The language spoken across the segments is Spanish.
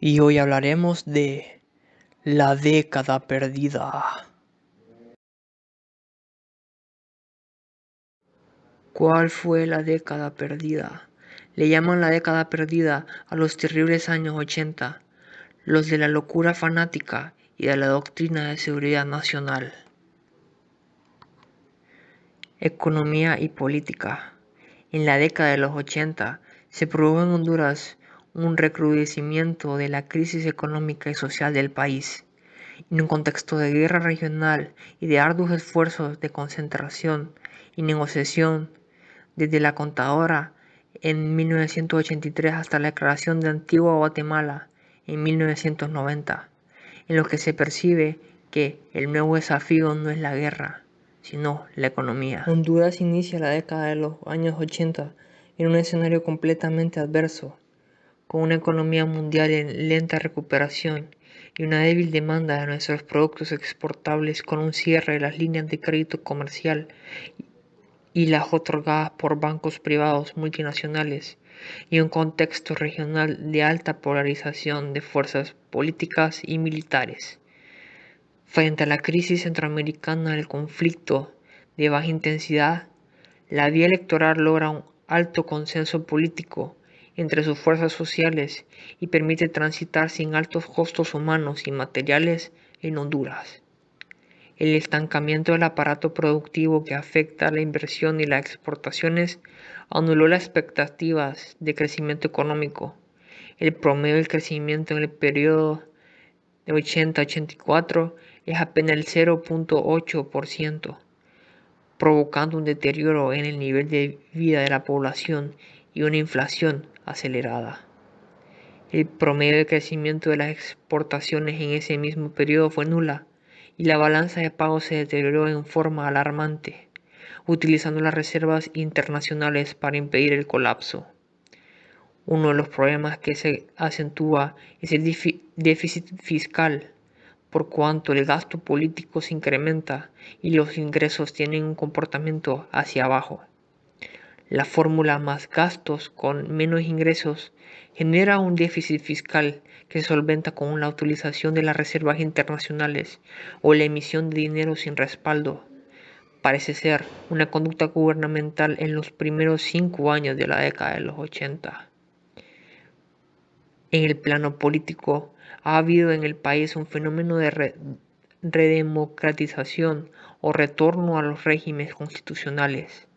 y hoy hablaremos de la década perdida. ¿Cuál fue la década perdida? Le llaman la década perdida a los terribles años 80, los de la locura fanática y de la doctrina de seguridad nacional. Economía y política. En la década de los 80 se produjo en Honduras un recrudecimiento de la crisis económica y social del país. En un contexto de guerra regional y de arduos esfuerzos de concentración y negociación desde la Contadora en 1983 hasta la declaración de Antigua Guatemala en 1990, en lo que se percibe que el nuevo desafío no es la guerra, sino la economía. Honduras inicia la década de los años 80 en un escenario completamente adverso, con una economía mundial en lenta recuperación y una débil demanda de nuestros productos exportables, con un cierre de las líneas de crédito comercial y las otorgadas por bancos privados multinacionales, y un contexto regional de alta polarización de fuerzas políticas y militares. Frente a la crisis centroamericana del conflicto de baja intensidad, la vía electoral logra un alto consenso político entre sus fuerzas sociales y permite transitar sin altos costos humanos y materiales en Honduras. El estancamiento del aparato productivo que afecta a la inversión y las exportaciones anuló las expectativas de crecimiento económico. El promedio del crecimiento en el periodo de 80 a 84 es apenas el 0.8%, provocando un deterioro en el nivel de vida de la población y una inflación acelerada. El promedio de crecimiento de las exportaciones en ese mismo periodo fue nula, y la balanza de pagos se deterioró en forma alarmante, utilizando las reservas internacionales para impedir el colapso. Uno de los problemas que se acentúa es el déficit fiscal, por cuanto el gasto político se incrementa y los ingresos tienen un comportamiento hacia abajo. La fórmula más gastos con menos ingresos genera un déficit fiscal que se solventa con la utilización de las reservas internacionales o la emisión de dinero sin respaldo. Parece ser una conducta gubernamental en los primeros 5 años de la década de los 80. En el plano político, ha habido en el país un fenómeno de redemocratización o retorno a los regímenes constitucionales,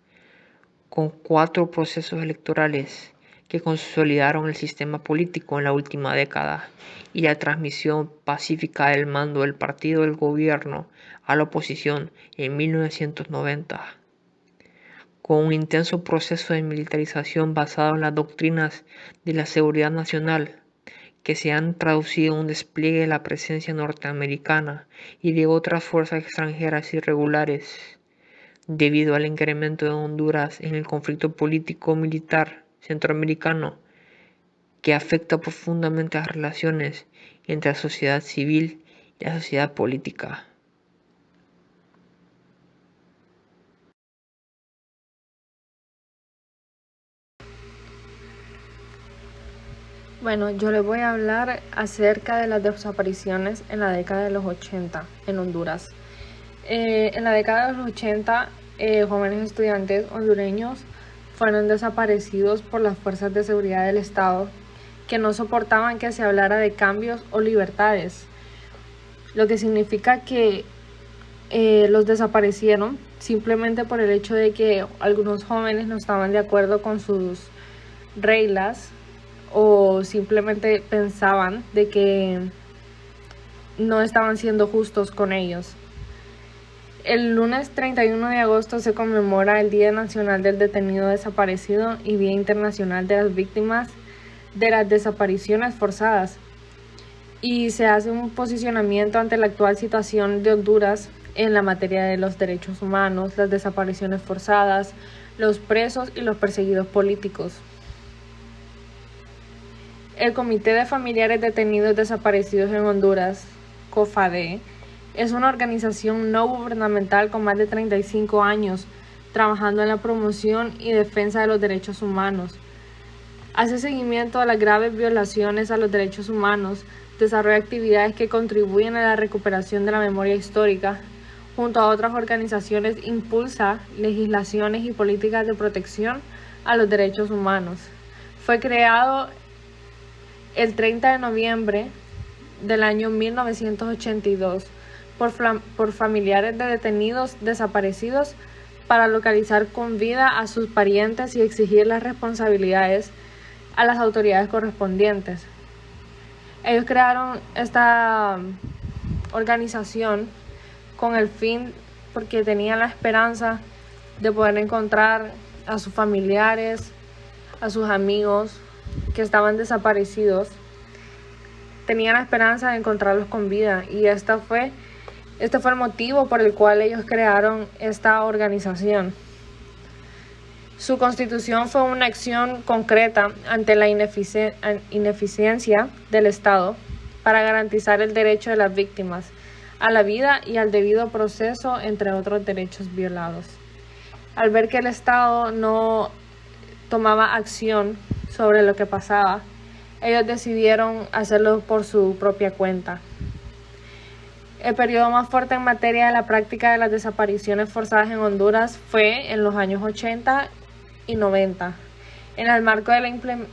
con 4 procesos electorales que consolidaron el sistema político en la última década y la transmisión pacífica del mando del partido del gobierno a la oposición en 1990. Con un intenso proceso de militarización basado en las doctrinas de la seguridad nacional, que se han traducido en un despliegue de la presencia norteamericana y de otras fuerzas extranjeras irregulares, debido al incremento de Honduras en el conflicto político-militar centroamericano, que afecta profundamente las relaciones entre la sociedad civil y la sociedad política. Bueno, yo les voy a hablar acerca de las desapariciones en la década de los 80 en Honduras. En la década de los 80, jóvenes estudiantes hondureños fueron desaparecidos por las fuerzas de seguridad del Estado, que no soportaban que se hablara de cambios o libertades, lo que significa que los desaparecieron simplemente por el hecho de que algunos jóvenes no estaban de acuerdo con sus reglas, o simplemente pensaban de que no estaban siendo justos con ellos. El lunes 31 de agosto se conmemora el Día Nacional del Detenido Desaparecido y Día Internacional de las Víctimas de las Desapariciones Forzadas, y se hace un posicionamiento ante la actual situación de Honduras en la materia de los derechos humanos, las desapariciones forzadas, los presos y los perseguidos políticos. El Comité de Familiares Detenidos Desaparecidos en Honduras, COFADE, es una organización no gubernamental con más de 35 años trabajando en la promoción y defensa de los derechos humanos. Hace seguimiento a las graves violaciones a los derechos humanos, desarrolla actividades que contribuyen a la recuperación de la memoria histórica. Junto a otras organizaciones, impulsa legislaciones y políticas de protección a los derechos humanos. Fue creado el 30 de noviembre del año 1982 por familiares de detenidos desaparecidos para localizar con vida a sus parientes y exigir las responsabilidades a las autoridades correspondientes. Ellos crearon esta organización con el fin, porque tenían la esperanza de poder encontrar a sus familiares, a sus amigos que estaban desaparecidos. Tenían la esperanza de encontrarlos con vida, y este fue el motivo por el cual ellos crearon esta organización. Su constitución fue una acción concreta ante la ineficiencia del Estado para garantizar el derecho de las víctimas a la vida y al debido proceso, entre otros derechos violados. Al ver que el Estado no tomaba acción sobre lo que pasaba, ellos decidieron hacerlo por su propia cuenta. El periodo más fuerte en materia de la práctica de las desapariciones forzadas en Honduras fue en los años 80 y 90, en el marco de la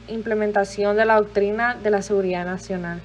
implementación de la doctrina de la seguridad nacional.